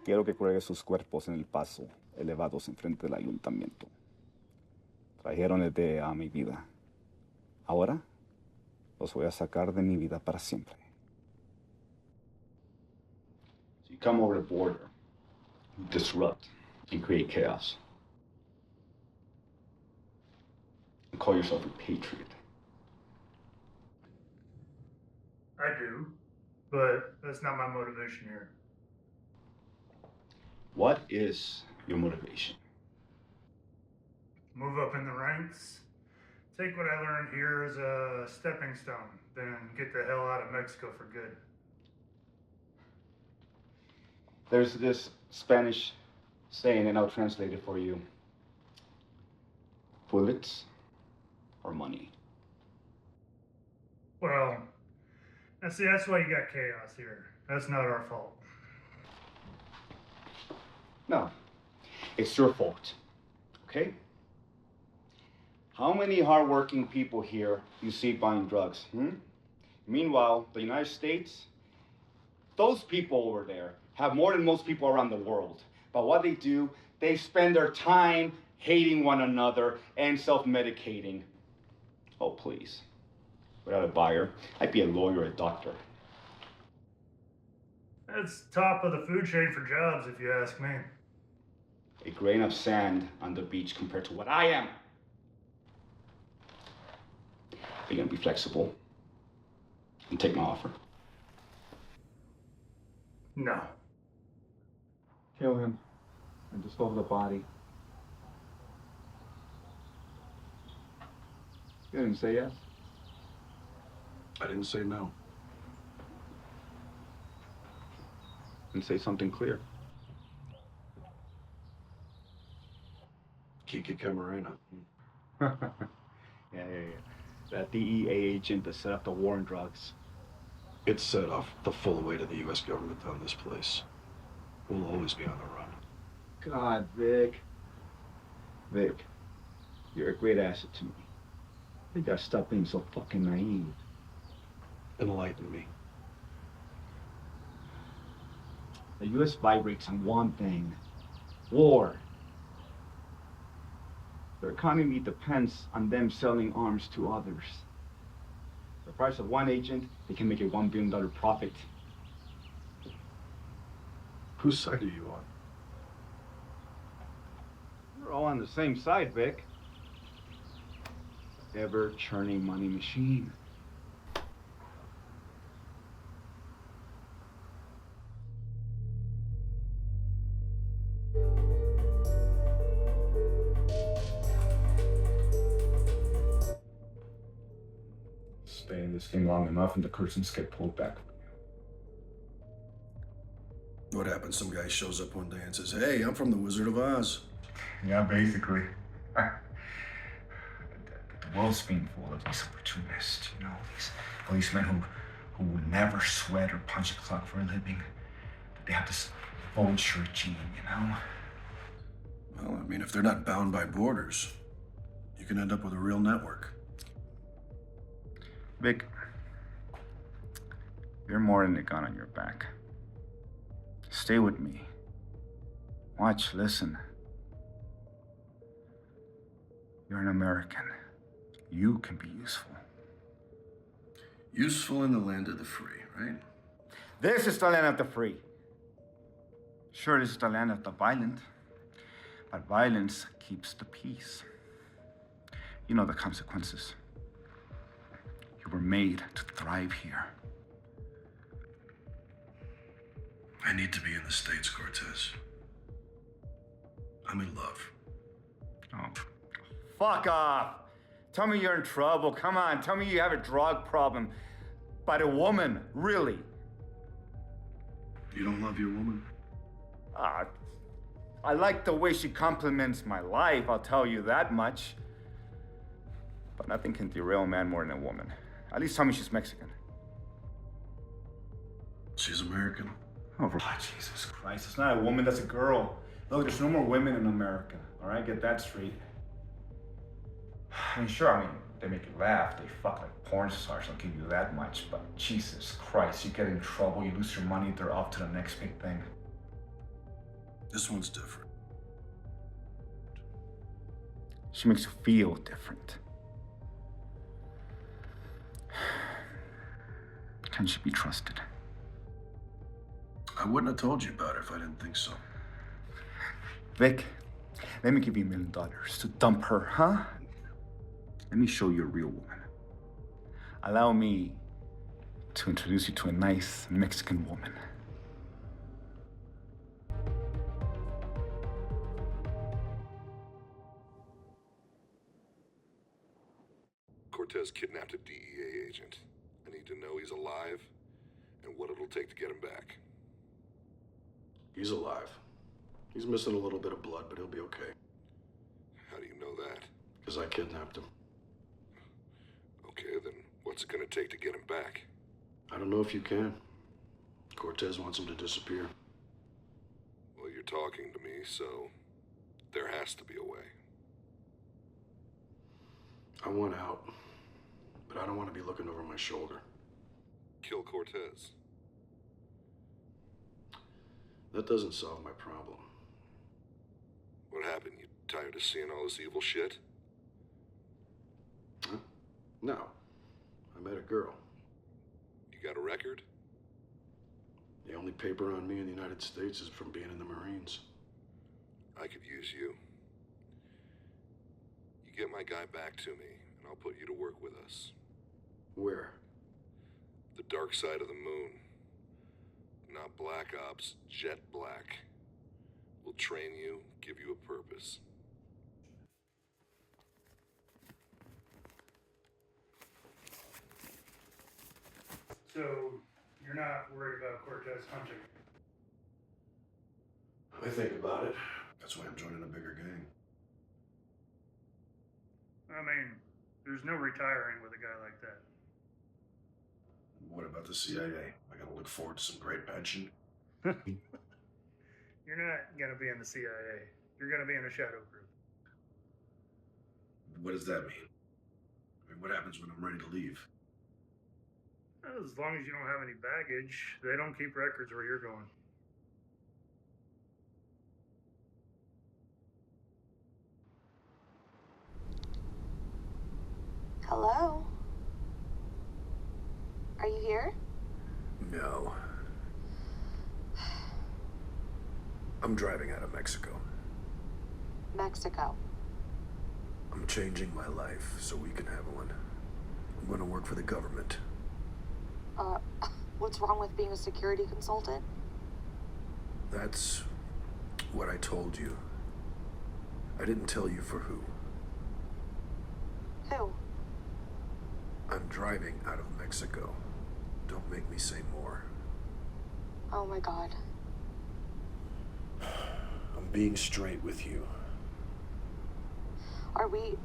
Quiero que cuelgue sus cuerpos en el paso, elevados enfrente del ayuntamiento. Trajeron el de a mi vida. Ahora los voy a sacar de mi vida para siempre. So you come over the border, you disrupt and create chaos. And call yourself a patriot. I do, but that's not my motivation here. What is your motivation? Move up in the ranks, take what I learned here as a stepping stone, then get the hell out of Mexico for good. There's this Spanish saying, and I'll translate it for you. Bullets or money? Well, now see, that's why you got chaos here. That's not our fault. No, it's your fault, okay? How many hardworking people here you see buying drugs, Meanwhile, the United States, those people over there have more than most people around the world. But what they do, they spend their time hating one another and self-medicating. Oh, please. Without a buyer, I'd be a lawyer or a doctor. That's top of the food chain for jobs, if you ask me. A grain of sand on the beach compared to what I am. Are you gonna be flexible and take my offer? No. Kill him and dispose of the body. You didn't say yes? I didn't say no. And say something clear. Kiki Camarena. Yeah. That DEA agent that set up the war on drugs. It set off the full weight of the U.S. government on this place. We'll always be on the run. God, Vic. Vic, you're a great asset to me. You gotta stop being so fucking naive. Enlighten me. The U.S. vibrates on one thing: war. Their economy depends on them selling arms to others. The price of one agent, they can make a $1 billion profit. Whose side are you on? We're all on the same side, Vic. Ever-churning money machine. Stay in this thing long enough and the curtains get pulled back. What happens? Some guy shows up one day and says, "Hey, I'm from the Wizard of Oz." Yeah, basically. The world's being full of these opportunists, these policemen who never sweat or punch a clock for a living. They have this vulture gene, Well, I mean, if they're not bound by borders, you can end up with a real network. Vic, you're more than a gun on your back. Stay with me. Watch, listen. You're an American. You can be useful. Useful in the land of the free, right? This is the land of the free. Sure, this is the land of the violent. But violence keeps the peace. You know the consequences. You were made to thrive here. I need to be in the States, Cortez. I'm in love. Oh. Fuck off. Tell me you're in trouble. Come on, tell me you have a drug problem. But a woman, really. You don't love your woman? I like the way she compliments my life, I'll tell you that much. But nothing can derail a man more than a woman. At least tell me she's Mexican. She's American. Oh, Jesus Christ. It's not a woman, that's a girl. Look, there's no more women in America, all right? Get that straight. I mean, they make you laugh. They fuck like porn stars, I'll give you that much. But Jesus Christ, you get in trouble, you lose your money, they're off to the next big thing. This one's different. She makes you feel different. Can she be trusted? I wouldn't have told you about it if I didn't think so. Vic, let me give you $1 million to dump her, huh? Let me show you a real woman. Allow me to introduce you to a nice Mexican woman. Cortez kidnapped a DEA agent. I need to know he's alive and what it'll take to get him back. He's alive. He's missing a little bit of blood, but he'll be okay. How do you know that? Because I kidnapped him. Okay, then what's it gonna take to get him back? I don't know if you can. Cortez wants him to disappear. Well, you're talking to me, so there has to be a way. I want out, but I don't want to be looking over my shoulder. Kill Cortez. That doesn't solve my problem. What happened? You tired of seeing all this evil shit? Huh? No. I met a girl. You got a record? The only paper on me in the United States is from being in the Marines. I could use you. You get my guy back to me, and I'll put you to work with us. Where? The dark side of the moon. Not Black Ops, Jet Black. We'll train you, give you a purpose. So, you're not worried about Cortez hunting? I think about it. That's why I'm joining a bigger gang. I mean, there's no retiring with a guy like that. What about the CIA? I gotta look forward to some great pension. You're not gonna be in the CIA. You're gonna be in a shadow group. What does that mean? I mean, what happens when I'm ready to leave? As long as you don't have any baggage, they don't keep records where you're going. Hello? Are you here? No. I'm driving out of Mexico. Mexico. I'm changing my life so we can have one. I'm gonna work for the government. What's wrong with being a security consultant? That's what I told you. I didn't tell you for who. Who? I'm driving out of Mexico. Don't make me say more. Oh my god. I'm being straight with you. Are we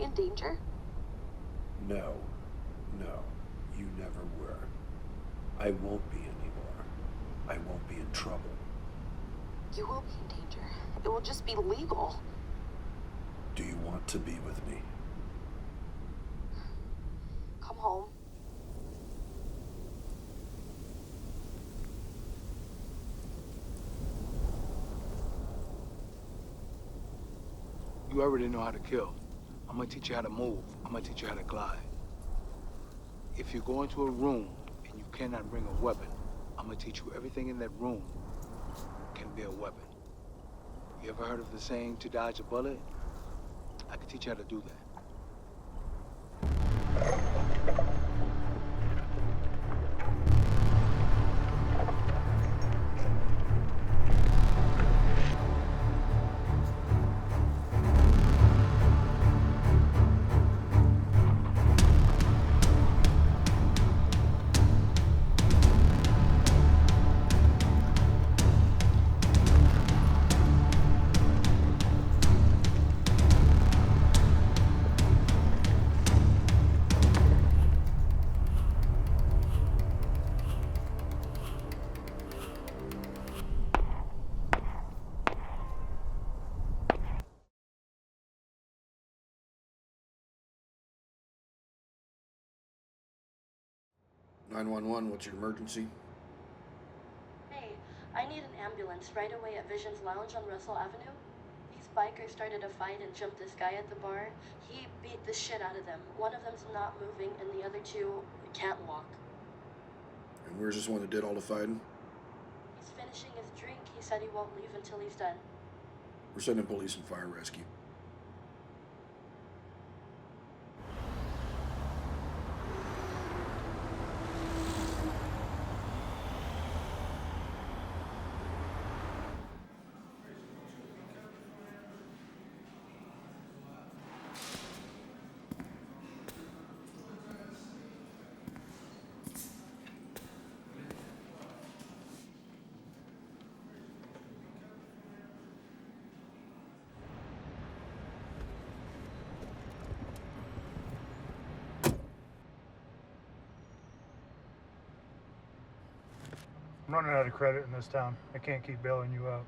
in danger? No. You never were. I won't be anymore. I won't be in trouble. You will be in danger. It will just be legal. Do you want to be with me? Come home. You already know how to kill. I'm gonna teach you how to move. I'm gonna teach you how to glide. If you go into a room and you cannot bring a weapon, I'm gonna teach you everything in that room can be a weapon. You ever heard of the saying, to dodge a bullet? I can teach you how to do that. "911, what's your emergency?" Hey, I need an ambulance right away at Vision's Lounge on Russell Avenue. These bikers started a fight and jumped this guy at the bar. He beat the shit out of them. One of them's not moving, and the other two can't walk. And where's this one that did all the fighting? He's finishing his drink. He said he won't leave until he's done. We're sending police and fire rescue. I'm running out of credit in this town. I can't keep bailing you out.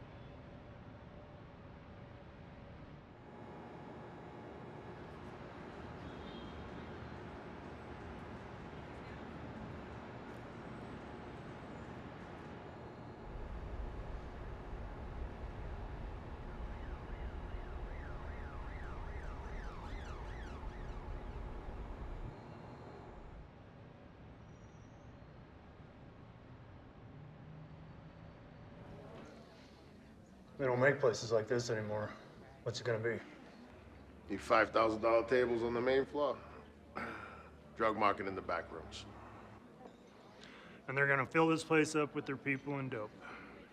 They don't make places like this anymore. What's it gonna be? Need $5,000 tables on the main floor. Drug market in the back rooms. And they're gonna fill this place up with their people and dope.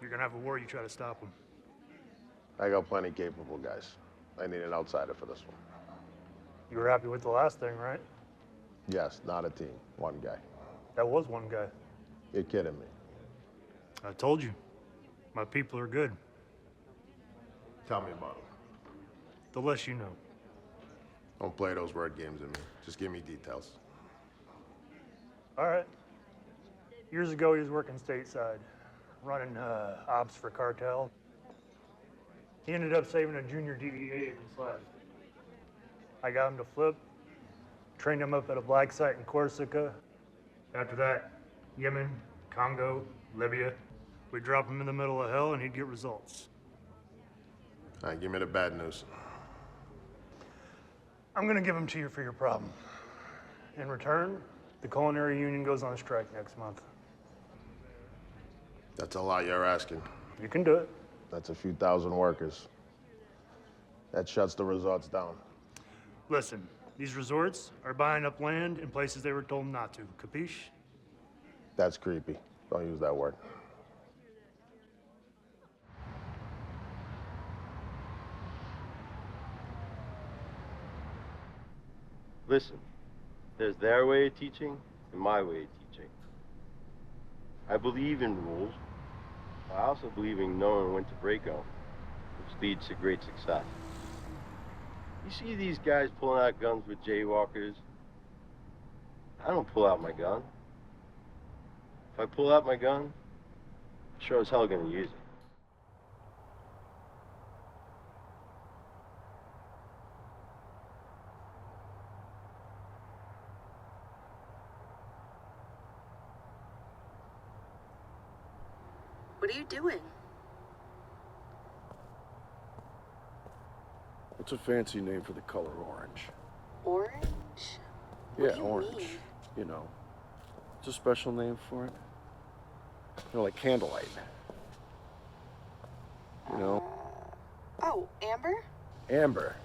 You're gonna have a war, you try to stop them. I got plenty capable guys. I need an outsider for this one. You were happy with the last thing, right? Yes, not a team. One guy. That was one guy. You're kidding me. I told you. My people are good. Tell me about him. The less you know. Don't play those word games with me. Just give me details. All right. Years ago, he was working stateside, running ops for cartel. He ended up saving a junior DEA agent's life. I got him to flip, trained him up at a black site in Corsica. After that, Yemen, Congo, Libya. We'd drop him in the middle of hell and he'd get results. All right, give me the bad news. I'm gonna give him to you for your problem. In return, the culinary union goes on strike next month. That's a lot you're asking. You can do it. That's a few thousand workers. That shuts the resorts down. Listen, these resorts are buying up land in places they were told not to. Capiche? That's creepy. Don't use that word. Listen, there's their way of teaching and my way of teaching. I believe in rules, but I also believe in knowing when to break them, which leads to great success. You see these guys pulling out guns with jaywalkers? I don't pull out my gun. If I pull out my gun, I'm sure as hell gonna use it. What are you doing? What's a fancy name for the color orange? Orange? Yeah, What do you orange. mean? You know, it's a special name for it. You know, like candlelight. You know? Oh, Amber? Amber.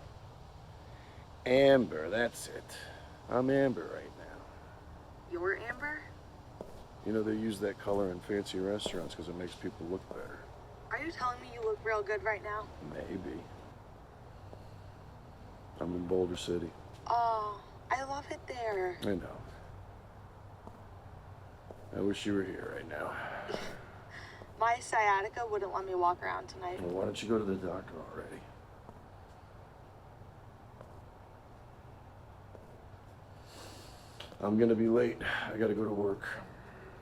Amber, that's it. I'm Amber right now. You're Amber? You know, they use that color in fancy restaurants because it makes people look better. Are you telling me you look real good right now? Maybe. I'm in Boulder City. Oh, I love it there. I know. I wish you were here right now. My sciatica wouldn't let me walk around tonight. Well, why don't you go to the doctor already? I'm gonna be late. I gotta go to work.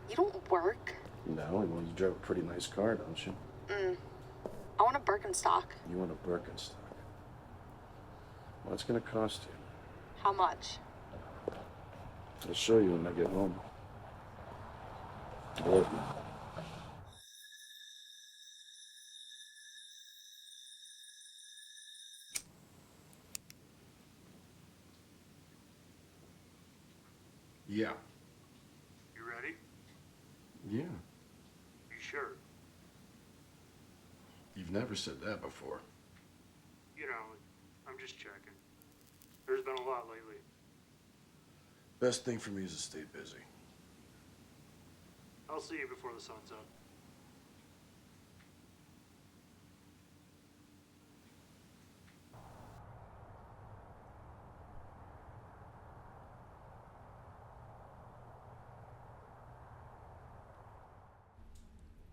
You don't work? No, well, you drive a pretty nice car, don't you? I want a Birkenstock. You want a Birkenstock? What's gonna cost you? How much? I'll show you when I get home. Believe me. Yeah. You sure? You've never said that before. You know, I'm just checking. There's been a lot lately. Best thing for me is to stay busy. I'll see you before the sun's up.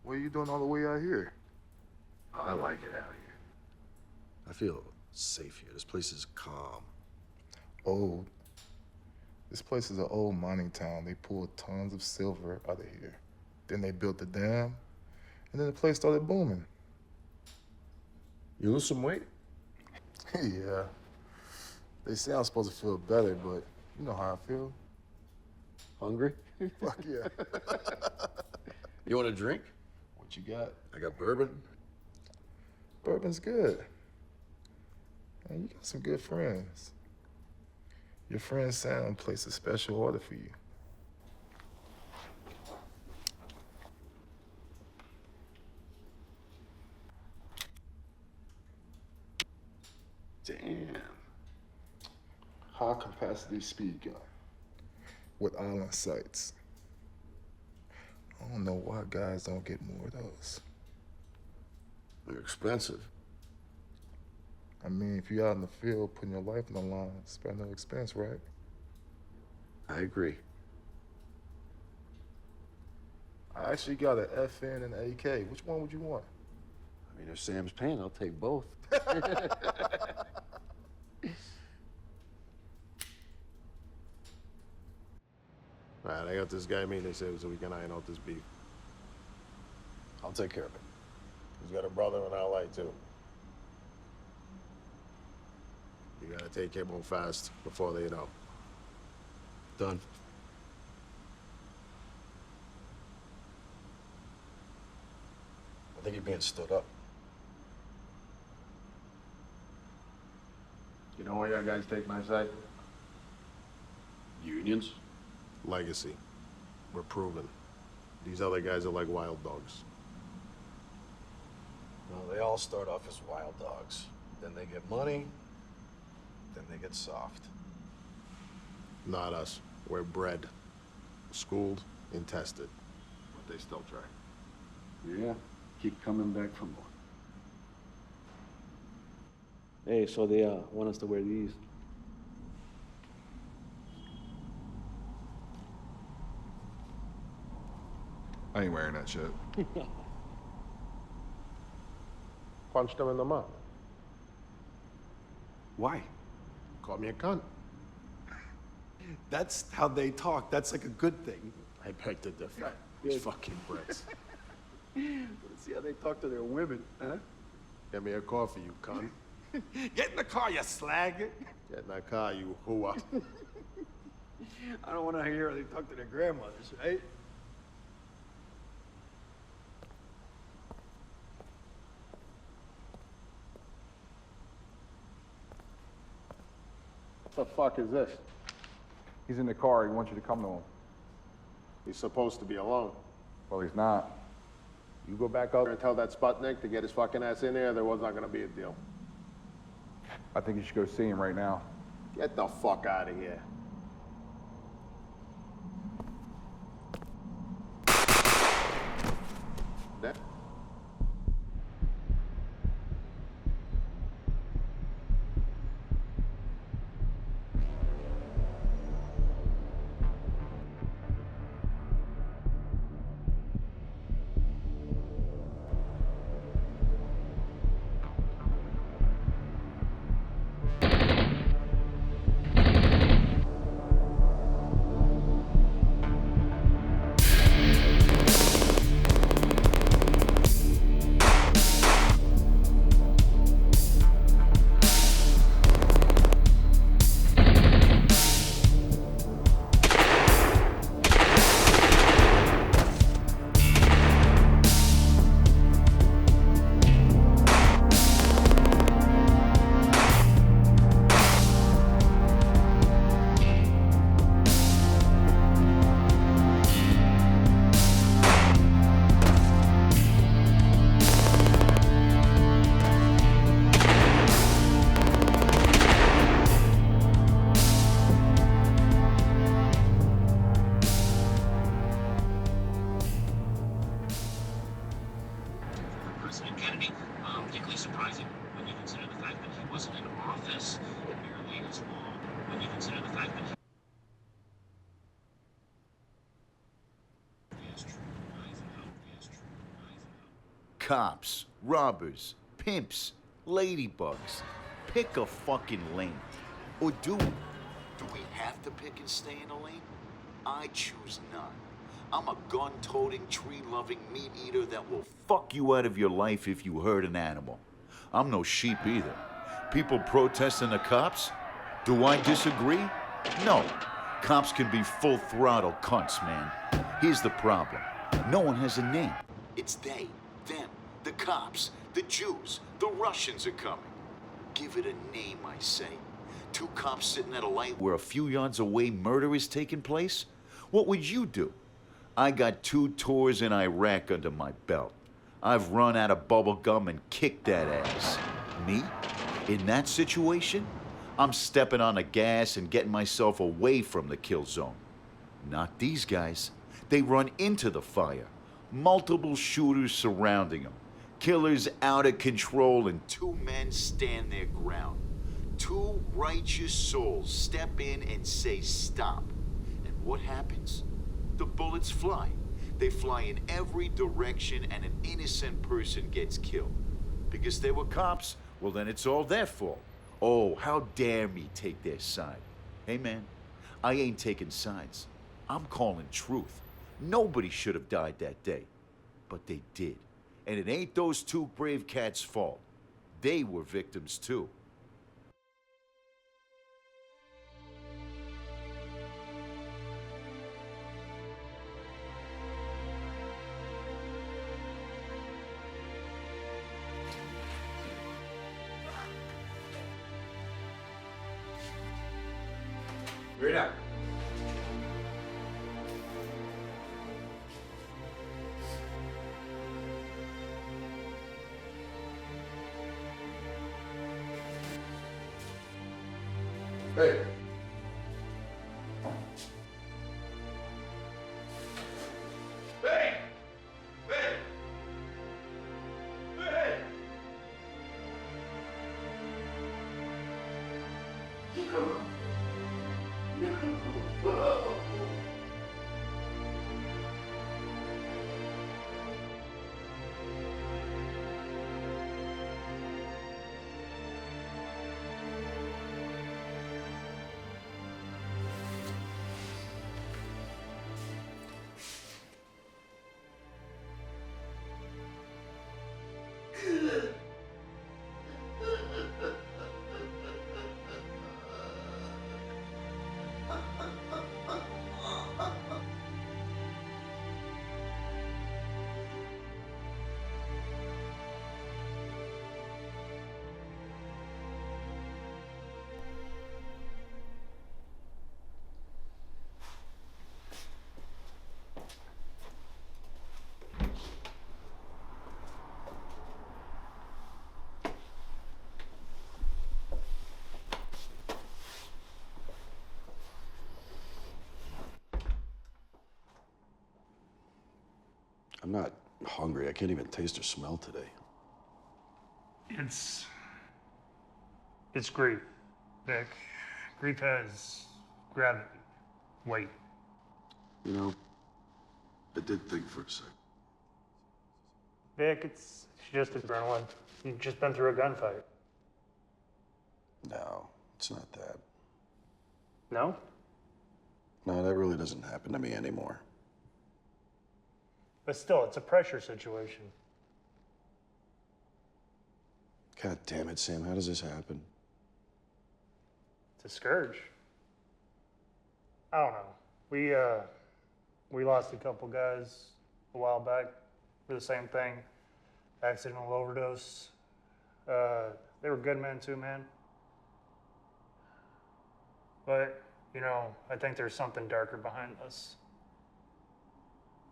What are you doing all the way out here? I like it out here. I feel safe here. This place is calm. Old. This place is an old mining town. They pulled tons of silver out of here. Then they built the dam, and then the place started booming. You lose some weight? Yeah. They say I'm supposed to feel better, but you know how I feel. Hungry? Fuck yeah. You want a drink? What you got? I got bourbon. Bourbon's good. Man, you got some good friends. Your friend Sam placed a special order for you. Damn. High capacity speed gun with island sights. I don't know why guys don't get more of those. They're expensive. I mean, if you're out in the field putting your life on the line, spare no expense, right? I agree. I actually got an FN and an AK. Which one would you want? I mean, if Sam's paying, I'll take both. All right, I got this guy meeting so we can iron out this beef. I'll take care of it. He's got a brother in LA too. You gotta take him home fast before they know. Done. I think you're being stood up. You know why you guys take my side? Unions? Legacy. We're proven. These other guys are like wild dogs. Well, they all start off as wild dogs. Then they get money, then they get soft. Not us. We're bred, schooled, and tested. But they still try. Yeah, keep coming back for more. Hey, so they want us to wear these. I ain't wearing that shit. Punched him in the mouth. Why? Called me a cunt. That's how they talk. That's like a good thing. I beg to differ. These fucking Brits. Let's see how they talk to their women, huh? Get me a coffee, you cunt. Get in the car, you slag. Get in that car, you hooah. I don't want to hear how they talk to their grandmothers, right? What the fuck is this? He's in the car. He wants you to come to him. He's supposed to be alone. Well, he's not. You go back out there and tell that Sputnik to get his fucking ass in there was not gonna be a deal. I think you should go see him right now. Get the fuck out of here. That surprising when you consider the fact that he wasn't in office nearly as long. When you consider the fact that he cops, robbers, pimps, ladybugs. Pick a fucking lane. Or do we? Do we have to pick and stay in a lane? I choose not. I'm a gun-toting, tree-loving meat eater that will fuck you out of your life if you hurt an animal. I'm no sheep either. People protesting the cops? Do I disagree? No. Cops can be full-throttle cunts, man. Here's the problem. No one has a name. It's they, them, the cops, the Jews, the Russians are coming. Give it a name, I say. Two cops sitting at a light where a few yards away murder is taking place? What would you do? I got 2 tours in Iraq under my belt. I've run out of bubble gum and kicked that ass. Me? In that situation? I'm stepping on the gas and getting myself away from the kill zone. Not these guys. They run into the fire. Multiple shooters surrounding them. Killers out of control, and 2 men stand their ground. 2 righteous souls step in and say stop. And what happens? The bullets fly. They fly in every direction, and an innocent person gets killed. Because they were cops? Well, then it's all their fault. Oh, how dare me take their side. Hey, man, I ain't taking sides. I'm calling truth. Nobody should have died that day. But they did. And it ain't those 2 brave cats' fault. They were victims, too. Read up. Hey. Hey! Hey! Hey! I'm not hungry. I can't even taste or smell today. It's grief, Vic. Grief has gravity, weight. You know, I did think for a sec. Vic, it's just adrenaline. You've just been through a gunfight. No, it's not that. No? No, that really doesn't happen to me anymore. But still, it's a pressure situation. God damn it, Sam, how does this happen? It's a scourge. I don't know. We lost a couple guys a while back for the same thing. Accidental overdose. They were good men too, man. But, you know, I think there's something darker behind this.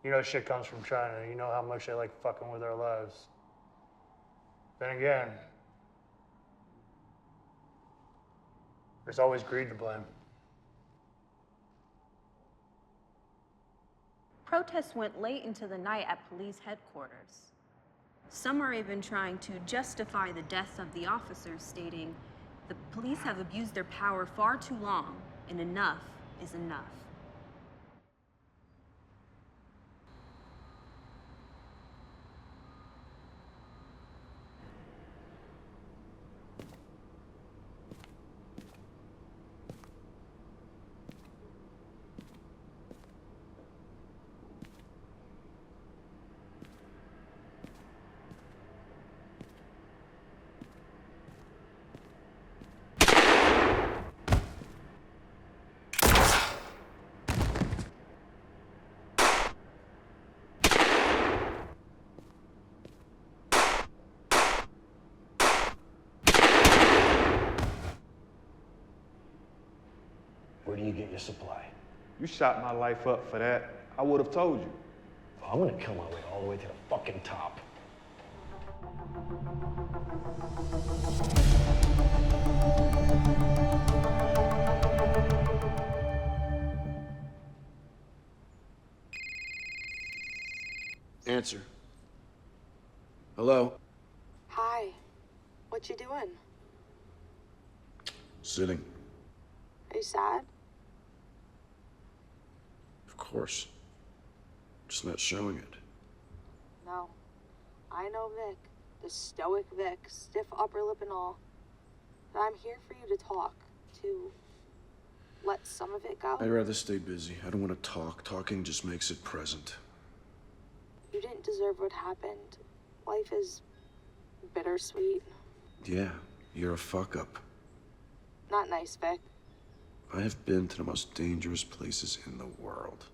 You know, shit comes from China. You know how much they like fucking with our lives. Then again, there's always greed to blame. Protests went late into the night at police headquarters. Some are even trying to justify the deaths of the officers, stating, "The police have abused their power far too long, and enough is enough." Where do you get your supply? You shot my life up for that. I would have told you. I'm gonna kill my way all the way to the fucking top. Answer. Hello? Hi. What you doing? Sitting. Are you sad? Of course. Just not showing it. No. I know Vic. The stoic Vic. Stiff upper lip and all. But I'm here for you to talk. To let some of it go. I'd rather stay busy. I don't want to talk. Talking just makes it present. You didn't deserve what happened. Life is bittersweet. Yeah, you're a fuck-up. Not nice, Vic. I have been to the most dangerous places in the world.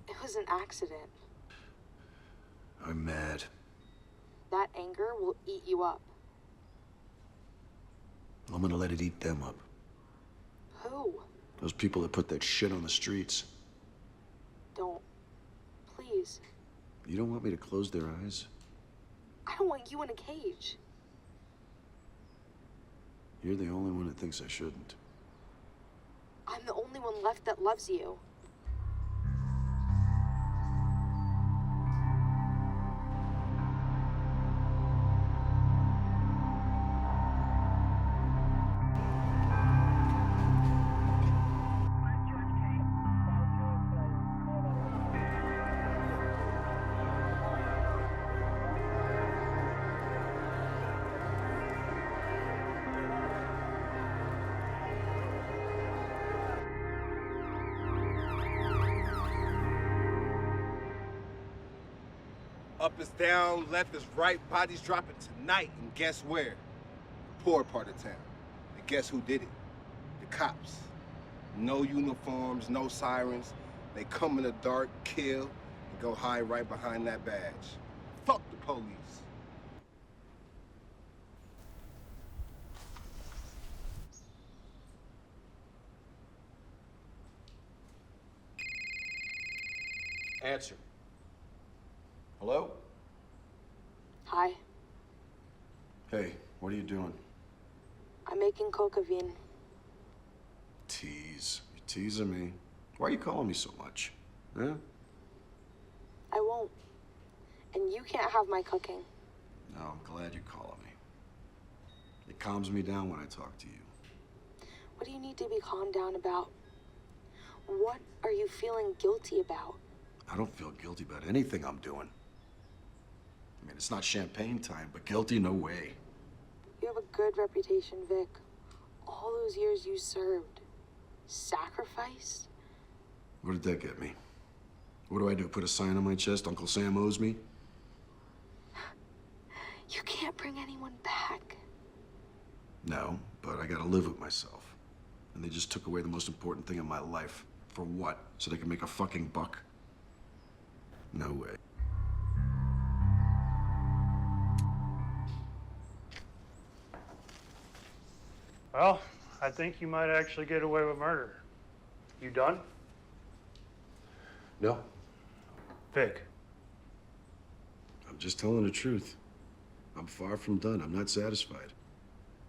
It was an accident. I'm mad. That anger will eat you up. I'm gonna let it eat them up. Who? Those people that put that shit on the streets. Don't. Please. You don't want me to close their eyes? I don't want you in a cage. You're the only one that thinks I shouldn't. I'm the only one left that loves you. Up is down, left is right, bodies dropping tonight, and guess where? The poor part of town. And guess who did it? The cops. No uniforms, no sirens. They come in the dark, kill, and go hide right behind that badge. Fuck the police. Answer. Hello? Hi. Hey, what are you doing? I'm making cocaine. Tease. You're teasing me. Why are you calling me so much? Huh? I won't. And you can't have my cooking. No, I'm glad you're calling me. It calms me down when I talk to you. What do you need to be calmed down about? What are you feeling guilty about? I don't feel guilty about anything I'm doing. I mean, it's not champagne time, but guilty, no way. You have a good reputation, Vic. All those years you served. Sacrificed? What did that get me? What do I do, put a sign on my chest, Uncle Sam owes me? You can't bring anyone back. No, but I gotta live with myself. And they just took away the most important thing in my life. For what? So they can make a fucking buck? No way. Well, I think you might actually get away with murder. You done? No, Vic. I'm just telling the truth. I'm far from done. I'm not satisfied.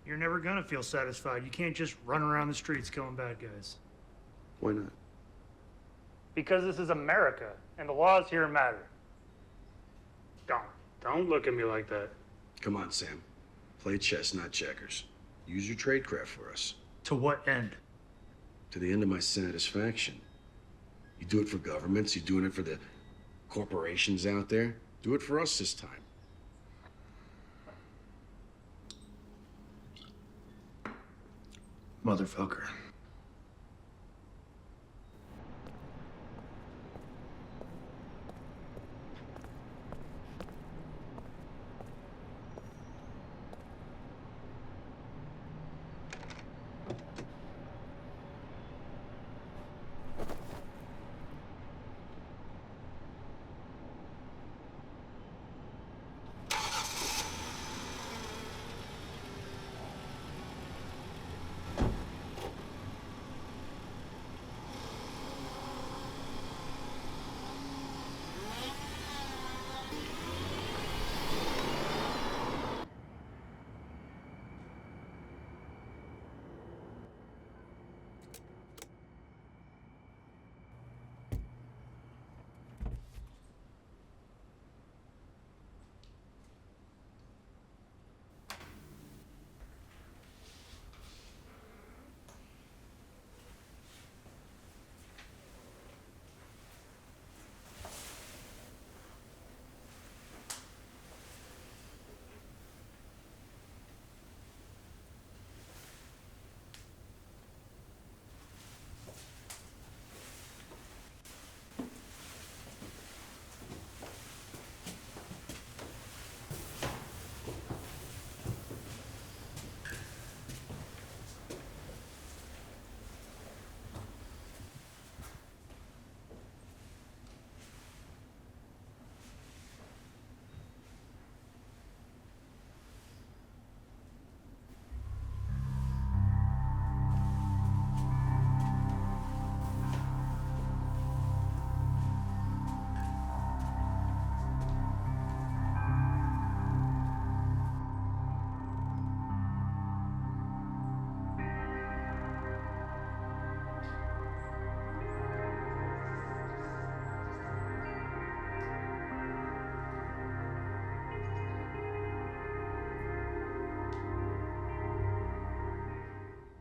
You're never gonna feel satisfied. You can't just run around the streets killing bad guys. Why not? Because this is America, and the laws here matter. Gone. Don't look at me like that. Come on, Sam. Play chess, not checkers. Use your tradecraft for us. To what end? To the end of my satisfaction. You do it for governments, you're doing it for the corporations out there. Do it for us this time. Motherfucker.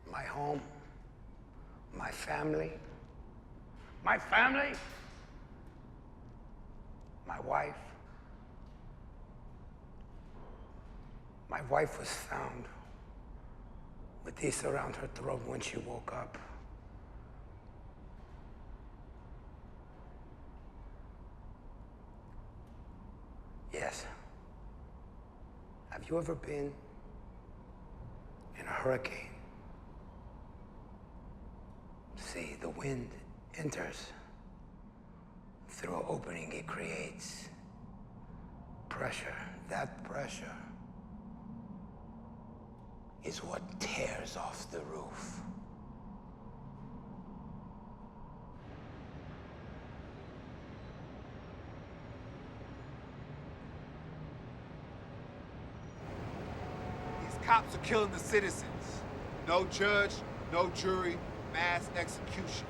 My home, my family, my family, my wife. My wife was found with this around her throat when she woke up. Yes. Have you ever been in a hurricane? See, the wind enters through an opening it creates. Pressure, that pressure is what tears off the roof. These cops are killing the citizens. No judge, no jury, mass execution.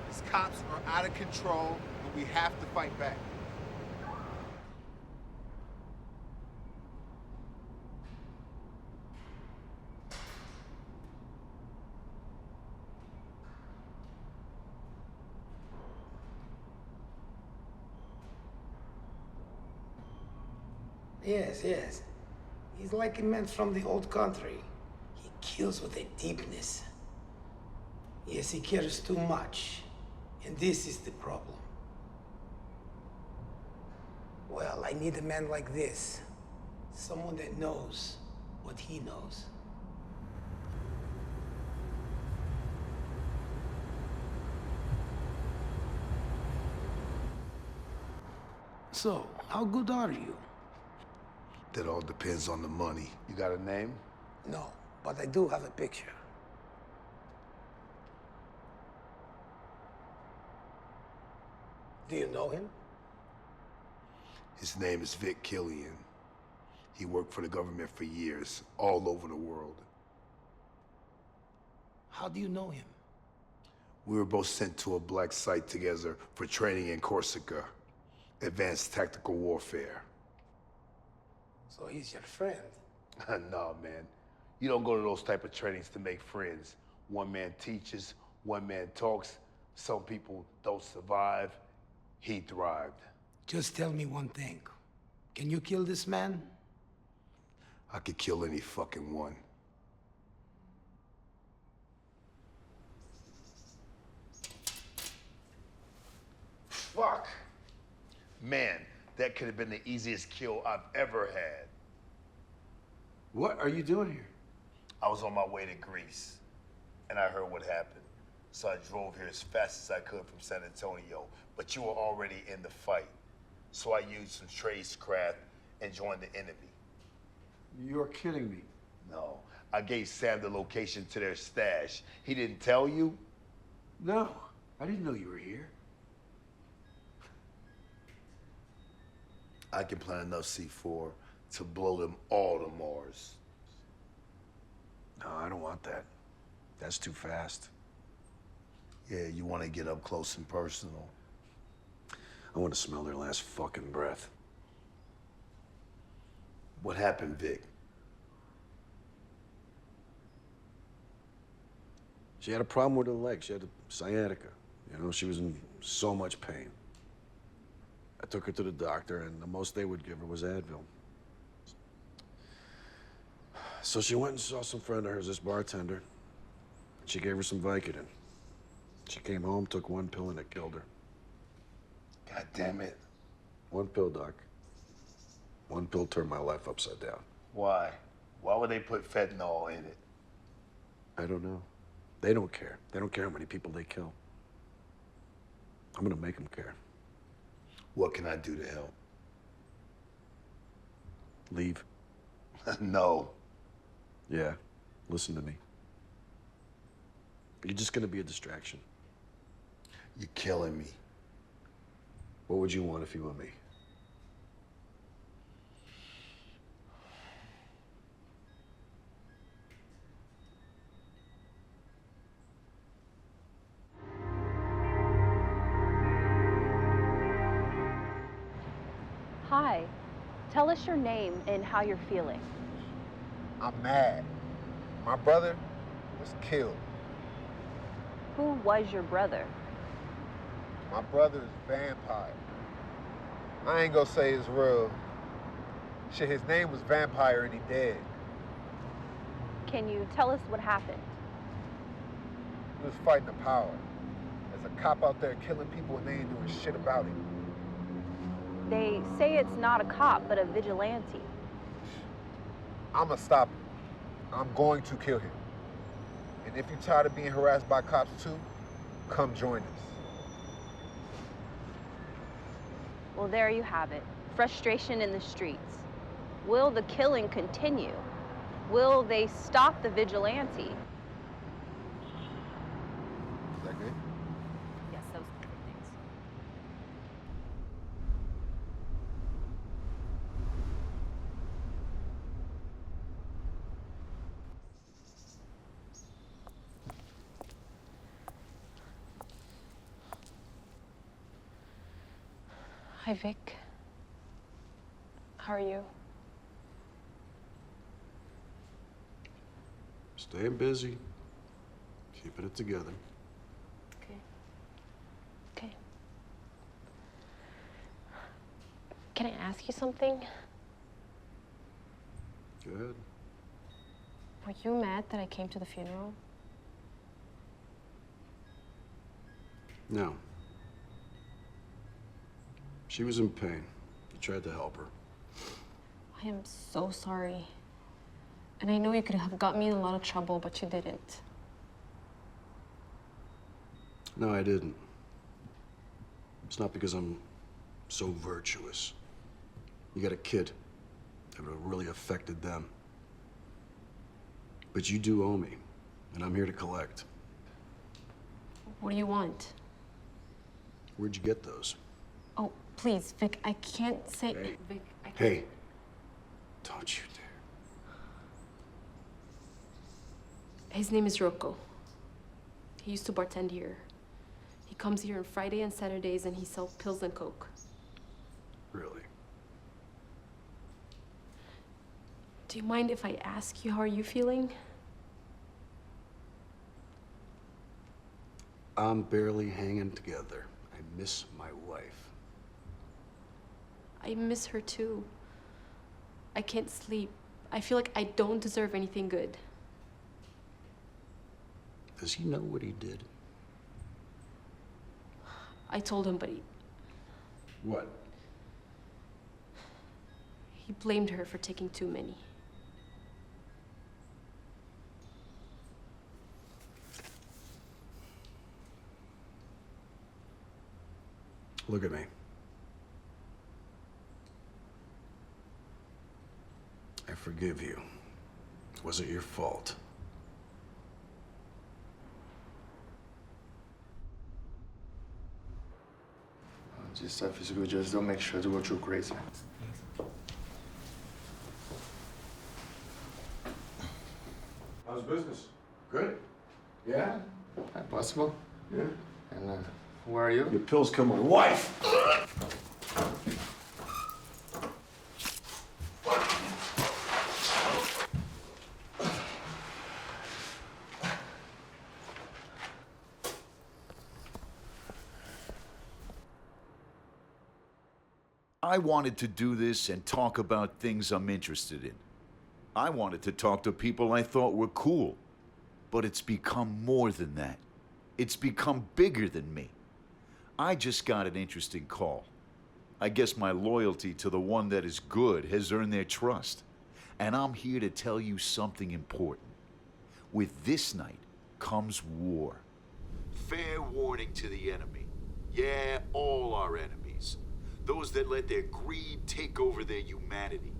These cops are out of control, and we have to fight back. Yes. He's like a man from the old country. He kills with a deepness. Yes, he cares too much. And this is the problem. Well, I need a man like this. Someone that knows what he knows. So, how good are you? That all depends on the money. You got a name? No, but I do have a picture. Do you know him? His name is Vic Killian. He worked for the government for years, all over the world. How do you know him? We were both sent to a black site together for training in Corsica. Advanced tactical warfare. So he's your friend. No, man. You don't go to those type of trainings to make friends. One man teaches, one man talks. Some people don't survive. He thrived. Just tell me one thing. Can you kill this man? I could kill any fucking one. Fuck! Man, that could have been the easiest kill I've ever had. What are you doing here? I was on my way to Greece, and I heard what happened. So I drove here as fast as I could from San Antonio, but you were already in the fight. So I used some tradecraft and joined the enemy. You're kidding me. No, I gave Sam the location to their stash. He didn't tell you? No, I didn't know you were here. I can plant enough C4 to blow them all to Mars. No, I don't want that. That's too fast. Yeah, you want to get up close and personal. I want to smell their last fucking breath. What happened, Vic? She had a problem with her leg. She had a sciatica. You know, she was in so much pain. I took her to the doctor, and the most they would give her was Advil. So she went and saw some friend of hers, this bartender. She gave her some Vicodin. She came home, took one pill, and it killed her. God damn it. One pill, Doc. One pill turned my life upside down. Why? Why would they put fentanyl in it? I don't know. They don't care. They don't care how many people they kill. I'm gonna make them care. What can I do to help? Leave. No. Yeah, listen to me. You're just gonna be a distraction. You're killing me. What would you want if you were me? Hi. Tell us your name and how you're feeling. I'm mad. My brother was killed. Who was your brother? My brother is a vampire. I ain't gonna say it's real. Shit, his name was Vampire and he dead. Can you tell us what happened? He was fighting the power. There's a cop out there killing people and they ain't doing shit about it. They say it's not a cop, but a vigilante. I'ma stop him. I'm going to kill him. And if you're tired of being harassed by cops too, come join us. Well, there you have it. Frustration in the streets. Will the killing continue? Will they stop the vigilante? Is that good? Yes, those are good things. Hi, Vic. How are you? Staying busy, keeping it together. Okay. Okay. Can I ask you something? Go ahead. Were you mad that I came to the funeral? No. She was in pain. You tried to help her. I am so sorry. And I know you could have got me in a lot of trouble, but you didn't. No, I didn't. It's not because I'm so virtuous. You got a kid. That would have really affected them. But you do owe me, and I'm here to collect. What do you want? Where'd you get those? Oh, please, Vic, I can't say... Hey. Vic, I can't... Hey, don't you dare. His name is Rocco. He used to bartend here. He comes here on Friday and Saturdays and he sells pills and coke. Really? Do you mind if I ask you how are you feeling? I'm barely hanging together. I miss my wife. I miss her too. I can't sleep. I feel like I don't deserve anything good. Does he know what he did? I told him, but What? he blamed her for taking too many. Look at me. I forgive you. It wasn't your fault. Just stuff is good, just don't make sure to go too crazy. How's business? Good? Yeah? Possible? Yeah. And who are you? Your pills kill my wife! I wanted to do this and talk about things I'm interested in. I wanted to talk to people I thought were cool. But it's become more than that. It's become bigger than me. I just got an interesting call. I guess my loyalty to the one that is good has earned their trust. And I'm here to tell you something important. With this night comes war. Fair warning to the enemy. Yeah, all our enemies. Those that let their greed take over their humanity.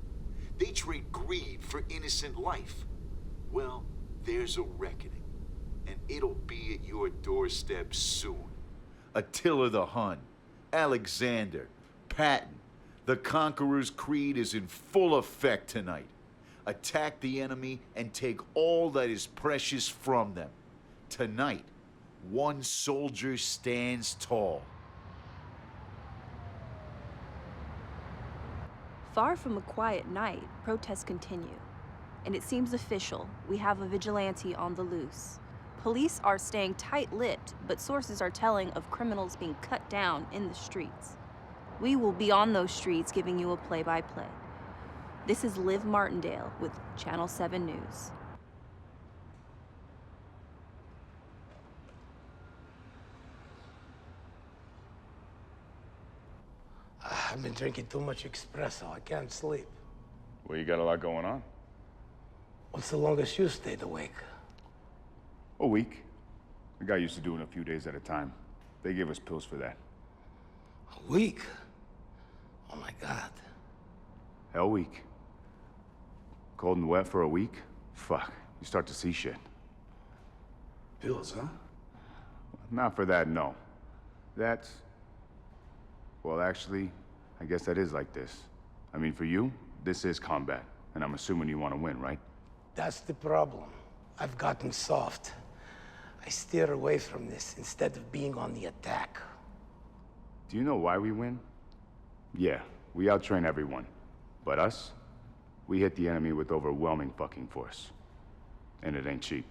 They trade greed for innocent life. Well, there's a reckoning, and it'll be at your doorstep soon. Attila the Hun, Alexander, Patton, the Conqueror's creed is in full effect tonight. Attack the enemy and take all that is precious from them. Tonight, one soldier stands tall. Far from a quiet night, protests continue. And it seems official. We have a vigilante on the loose. Police are staying tight-lipped, but sources are telling of criminals being cut down in the streets. We will be on those streets giving you a play-by-play. This is Liv Martindale with Channel 7 News. I've been drinking too much espresso. I can't sleep. Well, you got a lot going on. What's the longest you stayed awake? A week. The guy used to do it a few days at a time. They gave us pills for that. A week? Oh my God. Hell week. Cold and wet for a week? Fuck, you start to see shit. Pills, huh? Not for that, no. That's... Well, actually, I guess that is like this. I mean, for you, this is combat. And I'm assuming you want to win, right? That's the problem. I've gotten soft. I steer away from this instead of being on the attack. Do you know why we win? Yeah, we outtrain everyone. But us? We hit the enemy with overwhelming fucking force. And it ain't cheap.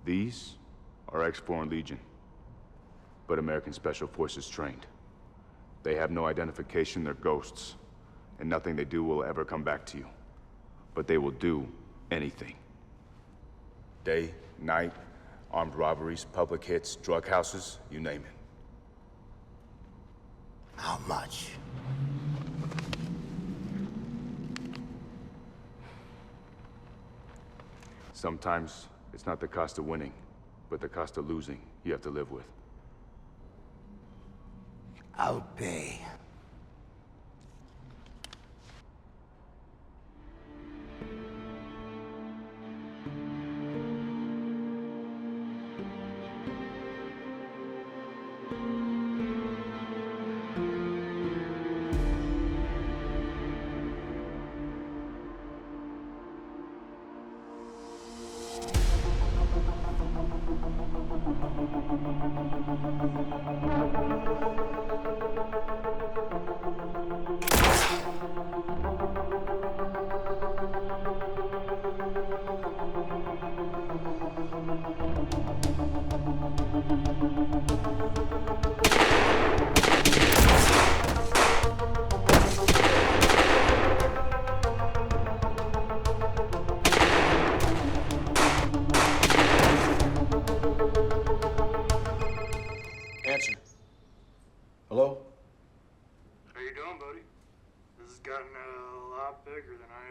These are ex-Foreign Legion, but American Special Forces trained. They have no identification, they're ghosts, and nothing they do will ever come back to you. But they will do anything. Day, night, armed robberies, public hits, drug houses, you name it. How much? Sometimes it's not the cost of winning, but the cost of losing you have to live with. I'll pay.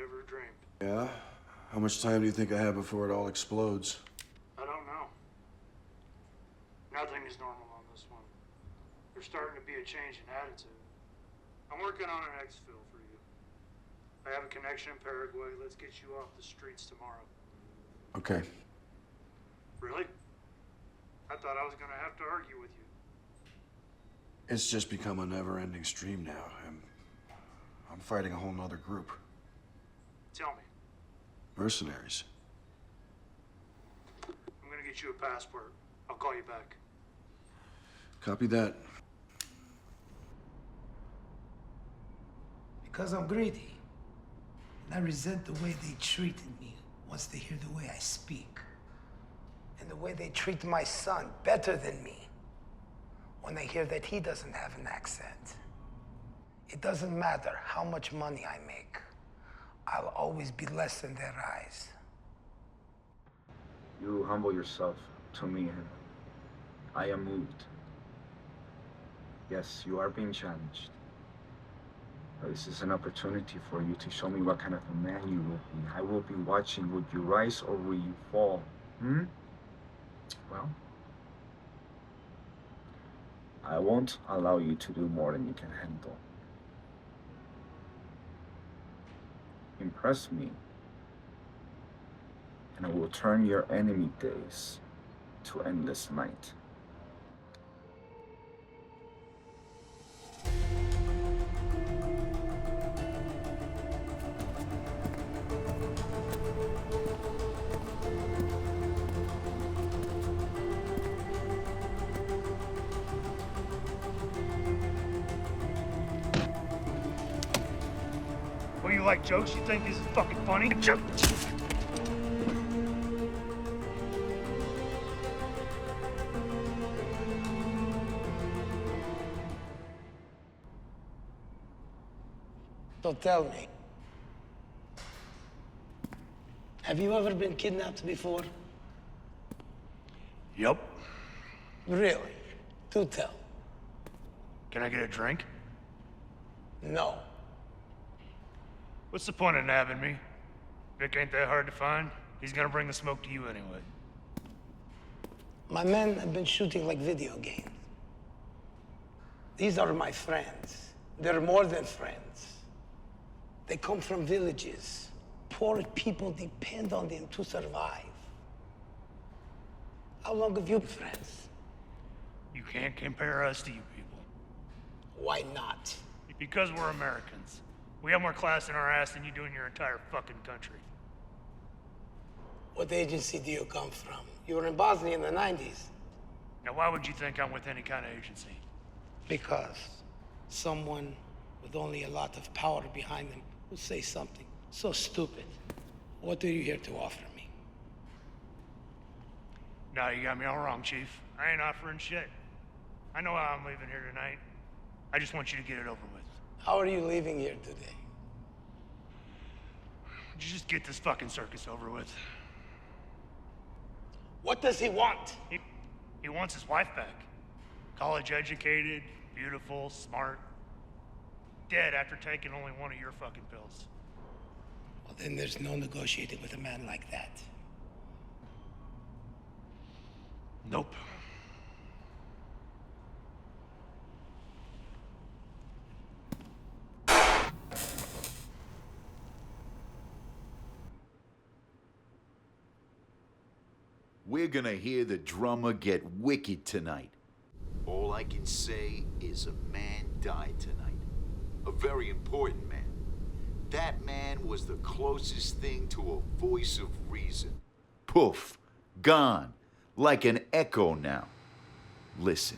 ever dreamed. Yeah? How much time do you think I have before it all explodes? I don't know. Nothing is normal on this one. There's starting to be a change in attitude. I'm working on an exfil for you. I have a connection in Paraguay. Let's get you off the streets tomorrow. Okay. Really? I thought I was gonna have to argue with you. It's just become a never-ending stream now. I'm fighting a whole nother group. Tell me. Mercenaries. I'm gonna get you a passport. I'll call you back. Copy that. Because I'm greedy. And I resent the way they treated me once they hear the way I speak. And the way they treat my son better than me when they hear that he doesn't have an accent. It doesn't matter how much money I make. I'll always be less in their eyes. You humble yourself to me, and I am moved. Yes, you are being challenged. But this is an opportunity for you to show me what kind of a man you will be. I will be watching. Would you rise or will you fall? Well, I won't allow you to do more than you can handle. Impress me, and I will turn your enemy days to endless night. Well, you like jokes? You think this is fucking funny? Joke. So tell me, have you ever been kidnapped before? Yep. Really? Do tell. Can I get a drink? No. What's the point of nabbing me? Vic ain't that hard to find. He's gonna bring the smoke to you anyway. My men have been shooting like video games. These are my friends. They're more than friends. They come from villages. Poor people depend on them to survive. How long have you been friends? You can't compare us to you people. Why not? Because we're Americans. We have more class in our ass than you do in your entire fucking country. What agency do you come from? You were in Bosnia in the 90s. Now, why would you think I'm with any kind of agency? Because someone with only a lot of power behind them will say something so stupid. What are you here to offer me? No, you got me all wrong, Chief. I ain't offering shit. I know how I'm leaving here tonight. I just want you to get it over with. How are you leaving here today? Would you just get this fucking circus over with? What does he want? He wants his wife back. College educated, beautiful, smart. Dead after taking only one of your fucking pills. Well, then there's no negotiating with a man like that. Nope. We're gonna hear the drummer get wicked tonight. All I can say is a man died tonight. A very important man. That man was the closest thing to a voice of reason. Poof, gone, like an echo now. Listen,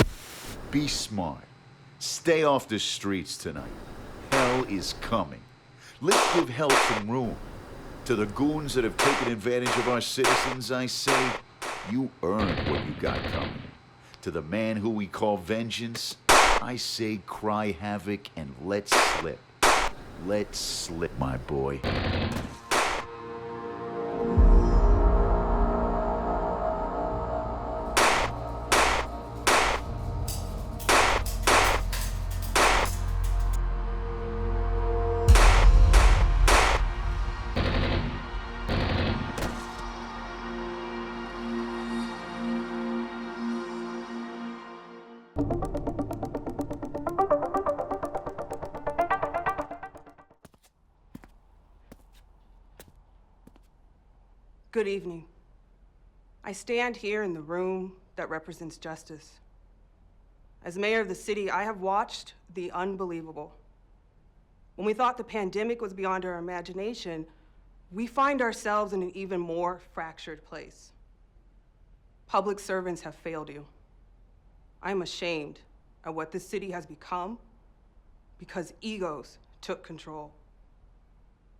be smart. Stay off the streets tonight. Hell is coming. Let's give hell some room. To the goons that have taken advantage of our citizens, I say, you earned what you got coming. To the man who we call vengeance, I say cry havoc and let slip. Let slip, my boy. Good evening. I stand here in the room that represents justice. As mayor of the city, I have watched the unbelievable. When we thought the pandemic was beyond our imagination, we find ourselves in an even more fractured place. Public servants have failed you. I'm ashamed at what this city has become because egos took control.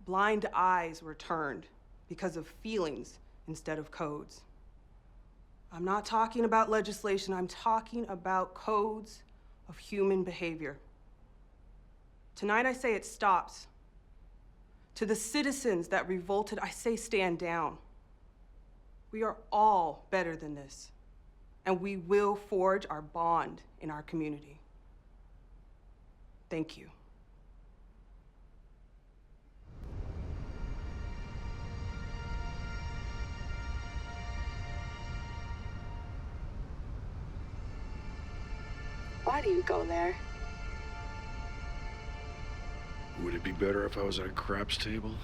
Blind eyes were turned because of feelings instead of codes. I'm not talking about legislation, I'm talking about codes of human behavior. Tonight I say it stops. To the citizens that revolted, I say stand down. We are all better than this, and we will forge our bond in our community. Thank you. Why do you go there? Would it be better if I was at a craps table?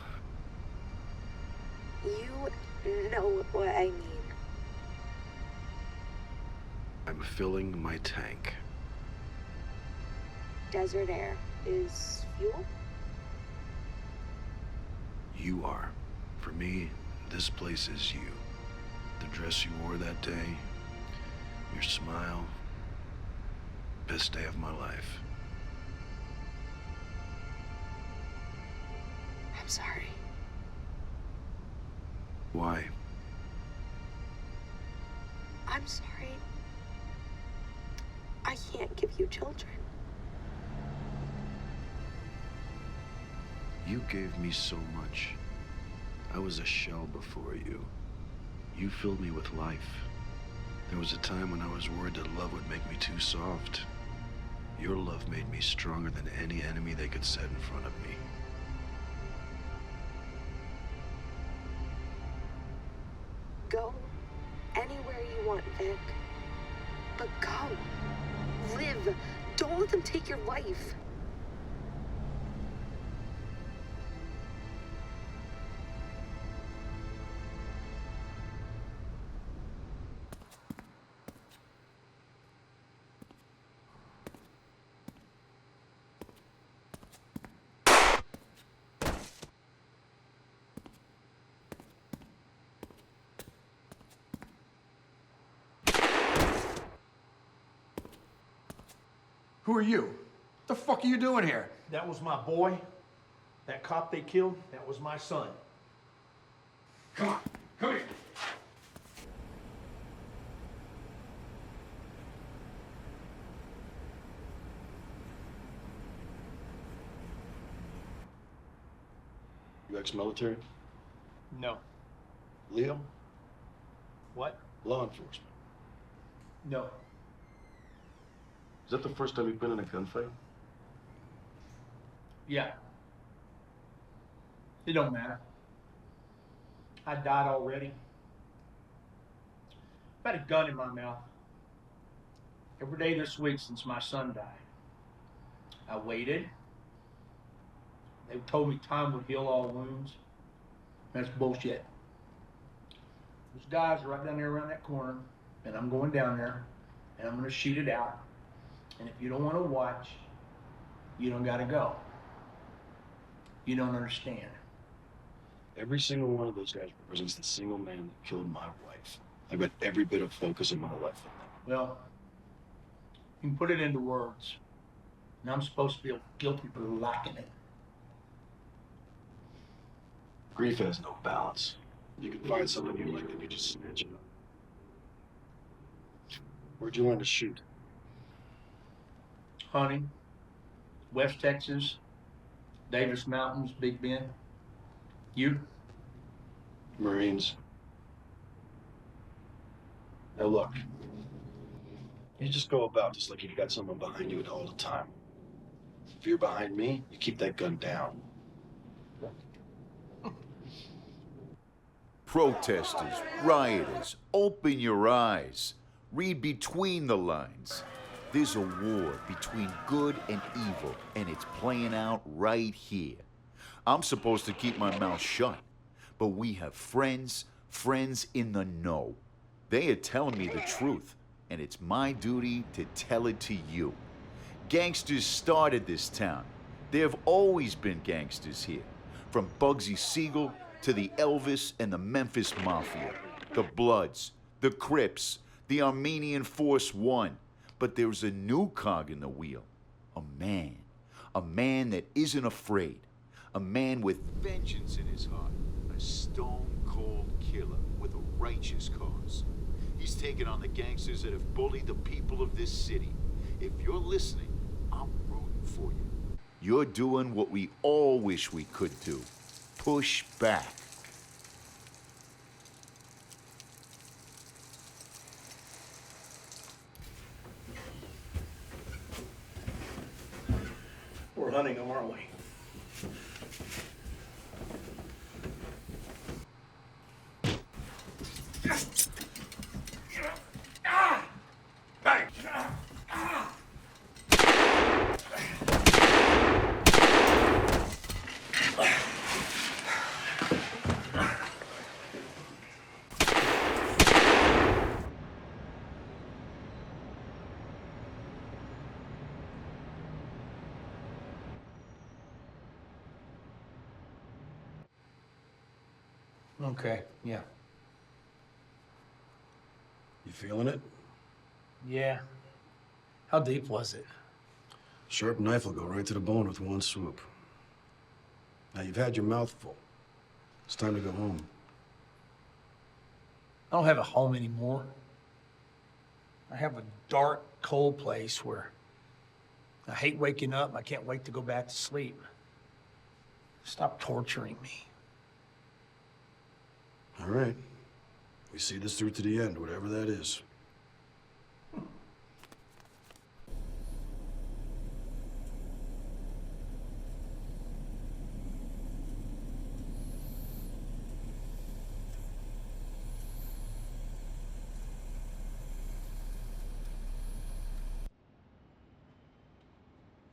You know what I mean. I'm filling my tank. Desert air is fuel? You are. For me, this place is you. The dress you wore that day, your smile, best day of my life. I'm sorry. Why? I'm sorry. I can't give you children. You gave me so much. I was a shell before you. You filled me with life. There was a time when I was worried that love would make me too soft. Your love made me stronger than any enemy they could set in front of me. Go anywhere you want, Vic. But go. Live. Don't let them take your life. Who are you? What the fuck are you doing here? That was my boy. That cop they killed, that was my son. Come on, come here. You ex-military? No. Leo? What? Law enforcement. No. Is that the first time you've been in a gunfight? Yeah. It don't matter. I died already. I've had a gun in my mouth every day this week since my son died. I waited. They told me time would heal all wounds. That's bullshit. Those guys are right down there around that corner, and I'm going down there, and I'm gonna shoot it out. And if you don't want to watch, you don't gotta go. You don't understand. Every single one of those guys represents the single man that killed my wife. I bet every bit of focus in my life on them. Well, you can put it into words. And I'm supposed to feel guilty for lacking it. Grief has no balance. You can find someone you like and you just snatch it up. Where'd you learn to shoot? Hunting, West Texas, Davis Mountains, Big Bend. You? Marines. Now look, you just go about just like you've got someone behind you at all the time. If you're behind me, you keep that gun down. Protesters, rioters, open your eyes. Read between the lines. There's a war between good and evil, and it's playing out right here. I'm supposed to keep my mouth shut, but we have friends, friends in the know. They are telling me the truth, and it's my duty to tell it to you. Gangsters started this town. There have always been gangsters here, from Bugsy Siegel to the Elvis and the Memphis Mafia, the Bloods, the Crips, the Armenian Force One. But there's a new cog in the wheel, a man that isn't afraid, a man with vengeance in his heart, a stone-cold killer with a righteous cause. He's taken on the gangsters that have bullied the people of this city. If you're listening, I'm rooting for you. You're doing what we all wish we could do. Push back. We're hunting them, aren't we? Bang! Okay, yeah. You feeling it? Yeah. How deep was it? Sharp knife will go right to the bone with one swoop. Now you've had your mouth full. It's time to go home. I don't have a home anymore. I have a dark, cold place where I hate waking up. I can't wait to go back to sleep. Stop torturing me. All right. We see this through to the end, whatever that is.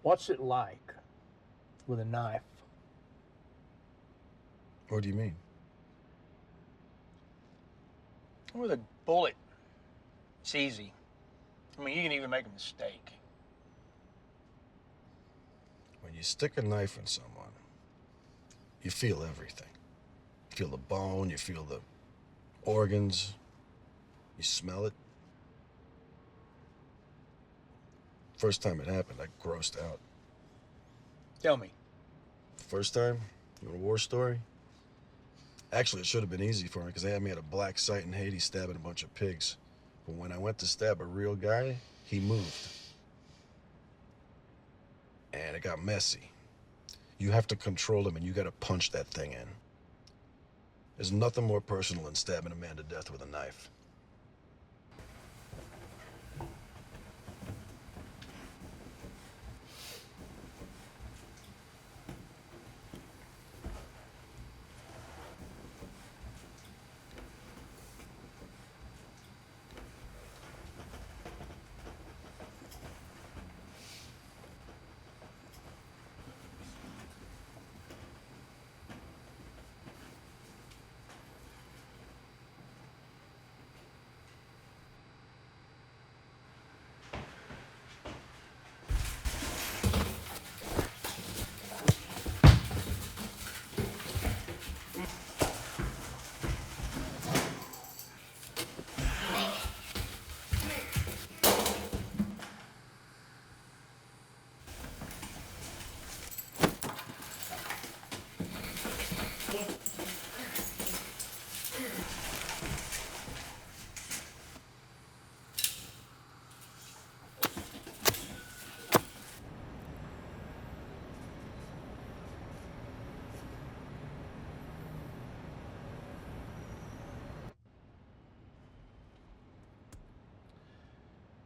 What's it like with a knife? What do you mean? With a bullet, it's easy. I mean, you can even make a mistake. When you stick a knife in someone, you feel everything. You feel the bone, you feel the organs, you smell it. First time it happened, I grossed out. Tell me. First time, you want a war story? Actually, it should have been easy for me because they had me at a black site in Haiti stabbing a bunch of pigs. But when I went to stab a real guy, he moved. And it got messy. You have to control him and you gotta punch that thing in. There's nothing more personal than stabbing a man to death with a knife.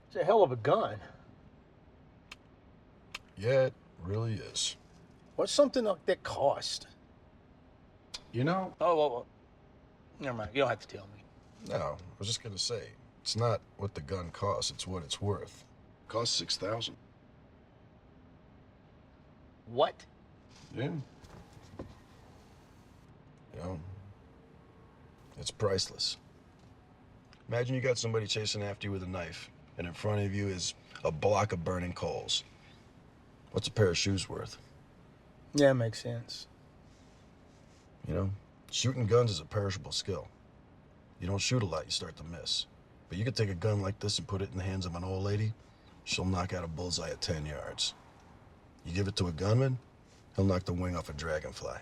It's a hell of a gun. Yeah, it really is. What's something like that cost? You know? Oh, never mind. You don't have to tell me. No, I was just gonna say, it's not what the gun costs, it's what it's worth. It costs $6,000. What? Yeah. You know, It's priceless. Imagine you got somebody chasing after you with a knife, and in front of you is a block of burning coals. What's a pair of shoes worth? Yeah, makes sense. You know, shooting guns is a perishable skill. You don't shoot a lot, you start to miss. But you could take a gun like this and put it in the hands of an old lady, she'll knock out a bullseye at 10 yards. You give it to a gunman, he'll knock the wing off a dragonfly.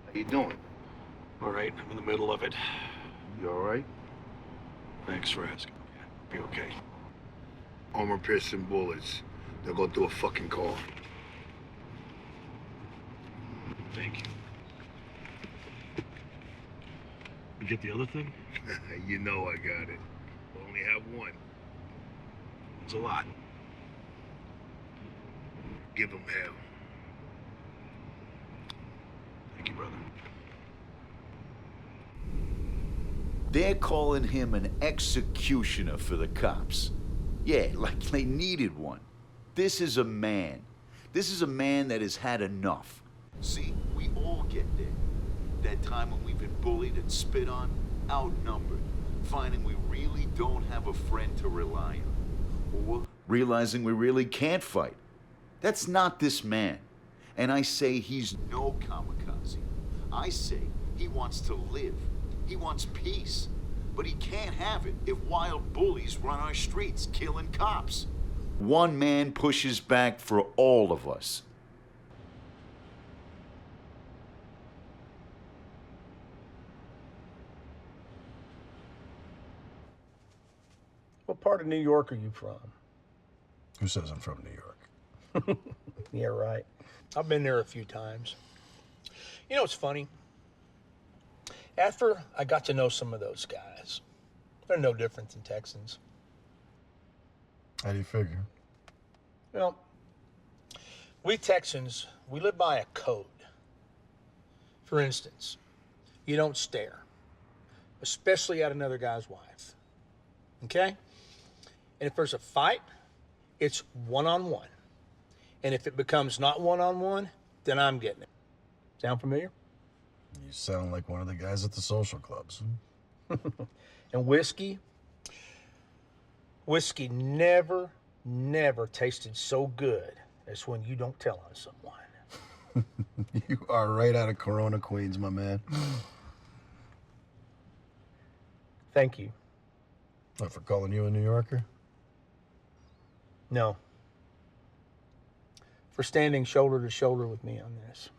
How you doing? All right, I'm in the middle of it. You all right? Thanks for asking. Be okay. Armor-piercing bullets. They'll go through a fucking car. Thank you. You get the other thing? You know I got it. I only have one. It's a lot. Give him hell. Thank you, brother. They're calling him an executioner for the cops. Yeah, like they needed one. This is a man. This is a man that has had enough. See, we all get there. That time when we've been bullied and spit on, outnumbered, finding we really don't have a friend to rely on. Or realizing we really can't fight. That's not this man. And I say he's no kamikaze. I say he wants to live. He wants peace. But he can't have it if wild bullies run our streets, killing cops. One man pushes back for all of us. What part of New York are you from? Who says I'm from New York? Yeah, right. I've been there a few times. You know what's funny? After I got to know some of those guys, they're no different than Texans. How do you figure? Well, we Texans, we live by a code. For instance, you don't stare, especially at another guy's wife. Okay? And if there's a fight, it's one-on-one. And if it becomes not one-on-one, then I'm getting it. Sound familiar? You sound like one of the guys at the social clubs. And whiskey never tasted so good as when you don't tell on someone. You are right out of Corona, Queens, my man. Thank you. What, for calling you a New Yorker? No. For standing shoulder to shoulder with me on this.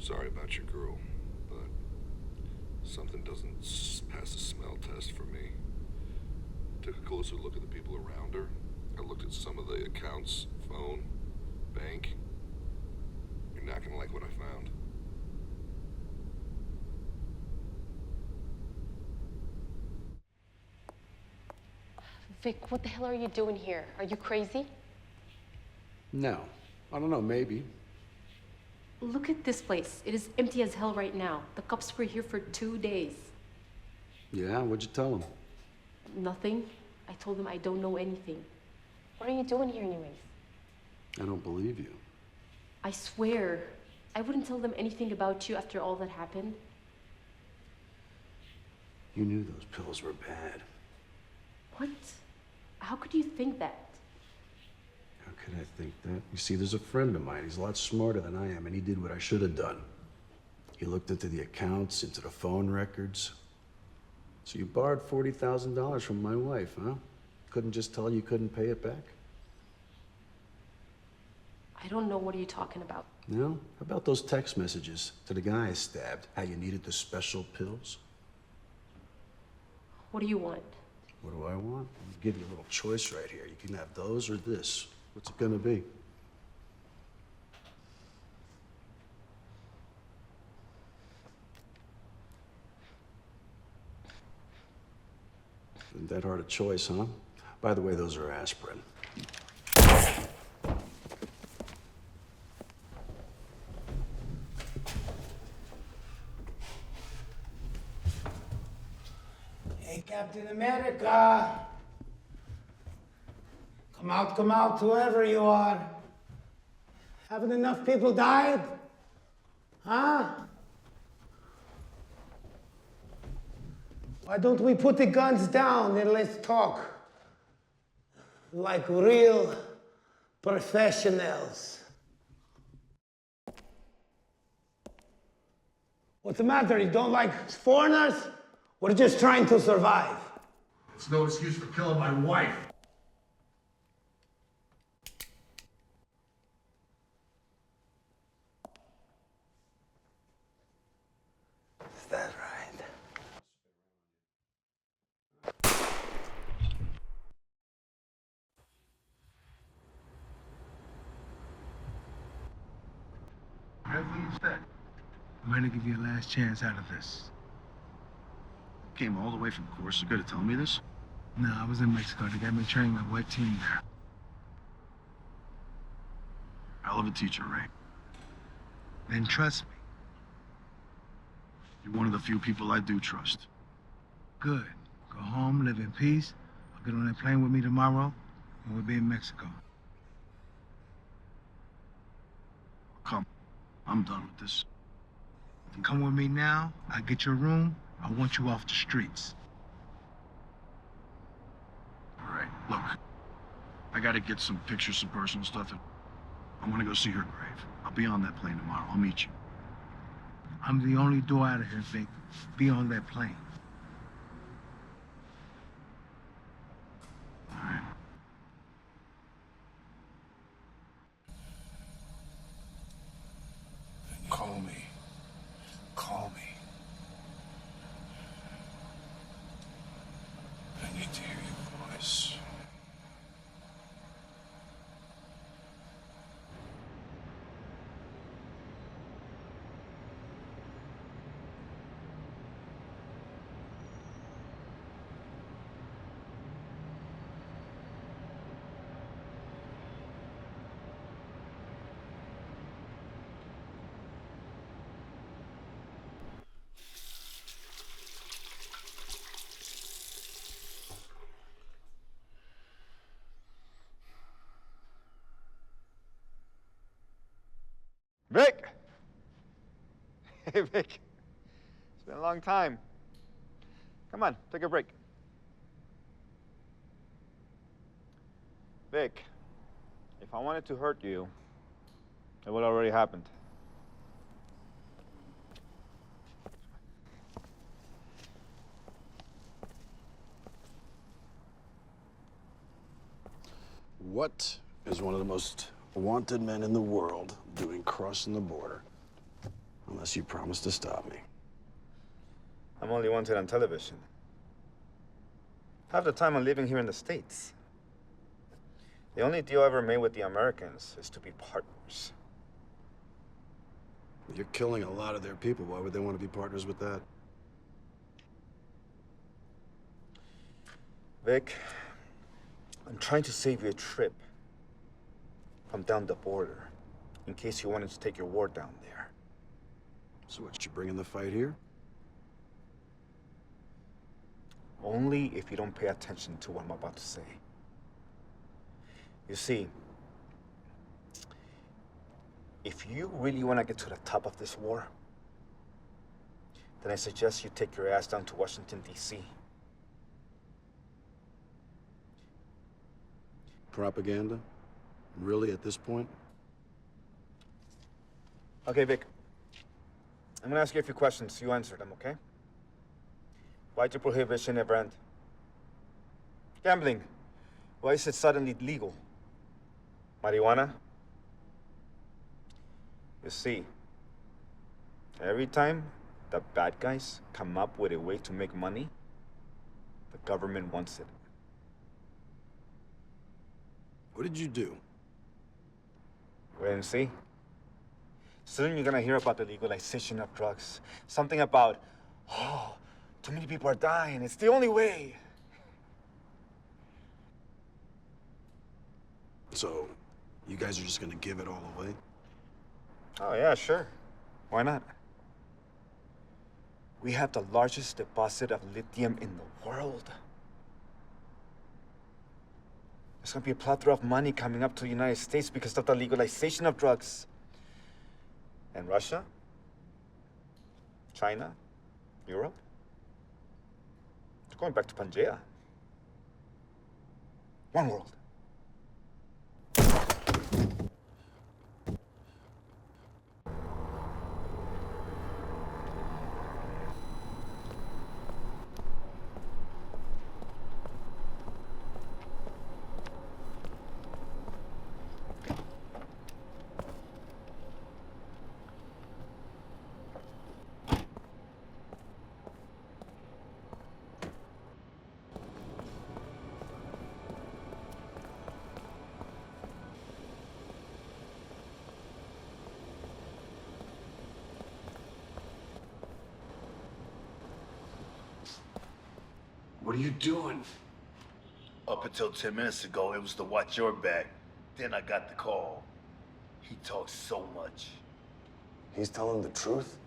Sorry about your girl, but something doesn't pass the smell test for me. Took a closer look at the people around her. I looked at some of the accounts, phone, bank. You're not gonna like what I found. Vic, what the hell are you doing here? Are you crazy? No. I don't know, maybe. Look at this place. It is empty as hell right now. The cops were here for 2 days. Yeah, what'd you tell them? Nothing. I told them I don't know anything. What are you doing here anyways? I don't believe you. I swear, I wouldn't tell them anything about you after all that happened. You knew those pills were bad. What? How could you think that? How could I think that? You see, there's a friend of mine. He's a lot smarter than I am, and he did what I should have done. He looked into the accounts, into the phone records. So you borrowed $40,000 from my wife, huh? Couldn't just tell her you couldn't pay it back? I don't know what are you talking about. No? How about those text messages to the guy I stabbed? How you needed the special pills? What do you want? What do I want? I'll give you a little choice right here. You can have those or this. What's it gonna be? Isn't that hard a choice, huh? By the way, those are aspirin. Hey, Captain America. Come out, whoever you are. Haven't enough people died? Huh? Why don't we put the guns down and let's talk like real professionals? What's the matter? You don't like foreigners? We're just trying to survive. It's no excuse for killing my wife. Is that right? Whatever you said. I'm going to give you a last chance out of this. Came all the way from Corsica to tell me this? No, I was in Mexico. They got me training my white team there. Hell of a teacher, Ray. Then trust me. You're one of the few people I do trust. Good. Go home, live in peace. I'll get on that plane with me tomorrow, and we'll be in Mexico. Come. I'm done with this. Come with me now. I'll get your room. I want you off the streets. All right, look. I gotta get some pictures, some personal stuff. I wanna go see her grave. I'll be on that plane tomorrow. I'll meet you. I'm the only door out of here, Vic. Be on that plane. All right. Call me. Call me. I need to hear your voice. Vic! Hey, Vic. It's been a long time. Come on, take a break. Vic, if I wanted to hurt you, it would already happened. What is one of the most wanted men in the world doing crossing the border? Unless you promise to stop me. I'm only wanted on television. Half the time I'm living here in the States. The only deal I ever made with the Americans is to be partners. You're killing a lot of their people. Why would they want to be partners with that? Vic, I'm trying to save you a trip from down the border, in case you wanted to take your war down there. So what, you bringing the fight here? Only if you don't pay attention to what I'm about to say. You see, if you really want to get to the top of this war, then I suggest you take your ass down to Washington, D.C. Propaganda? Really, at this point? Okay, Vic. I'm gonna ask you a few questions. You answer them, okay? Why did prohibition ever end? Gambling. Why is it suddenly legal? Marijuana? You see, every time the bad guys come up with a way to make money, the government wants it. What did you do? Wait and see. Soon you're gonna hear about the legalization of drugs. Something about, oh, too many people are dying. It's the only way. So, you guys are just gonna give it all away? Oh, yeah, sure. Why not? We have the largest deposit of lithium in the world. There's gonna be a plethora of money coming up to the United States because of the legalization of drugs. And Russia, China, Europe, they're going back to Pangea. One world. What are you doing? Up until 10 minutes ago, it was to watch your back. Then I got the call. He talks so much. He's telling the truth?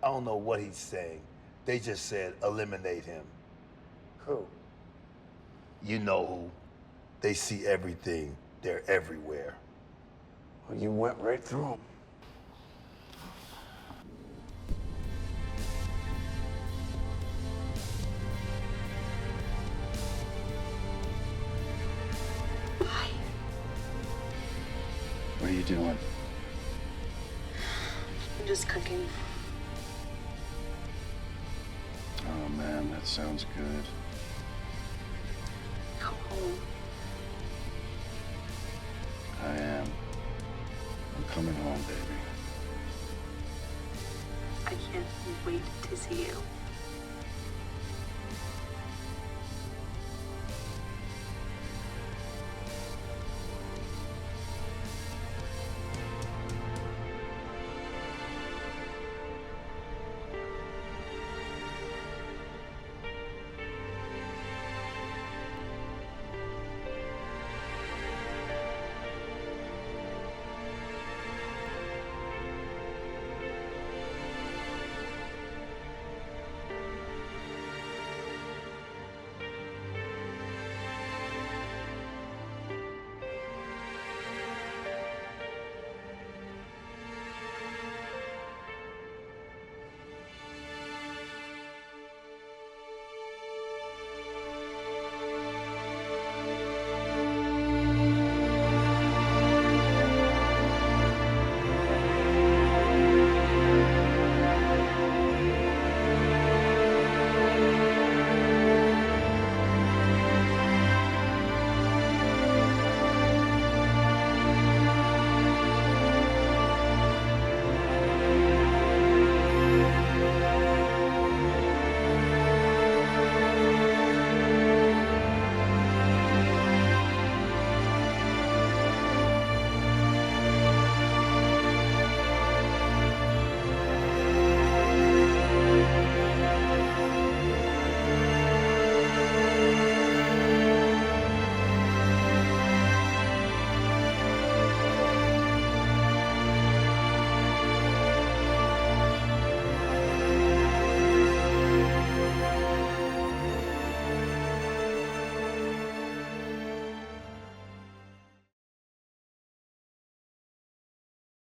I don't know what he's saying. They just said eliminate him. Who? You know who. They see everything. They're everywhere. Well, you went right through him. What are you doing? I'm just cooking. Oh man, that sounds good. Come home. I am. I'm coming home, baby. I can't wait to see you.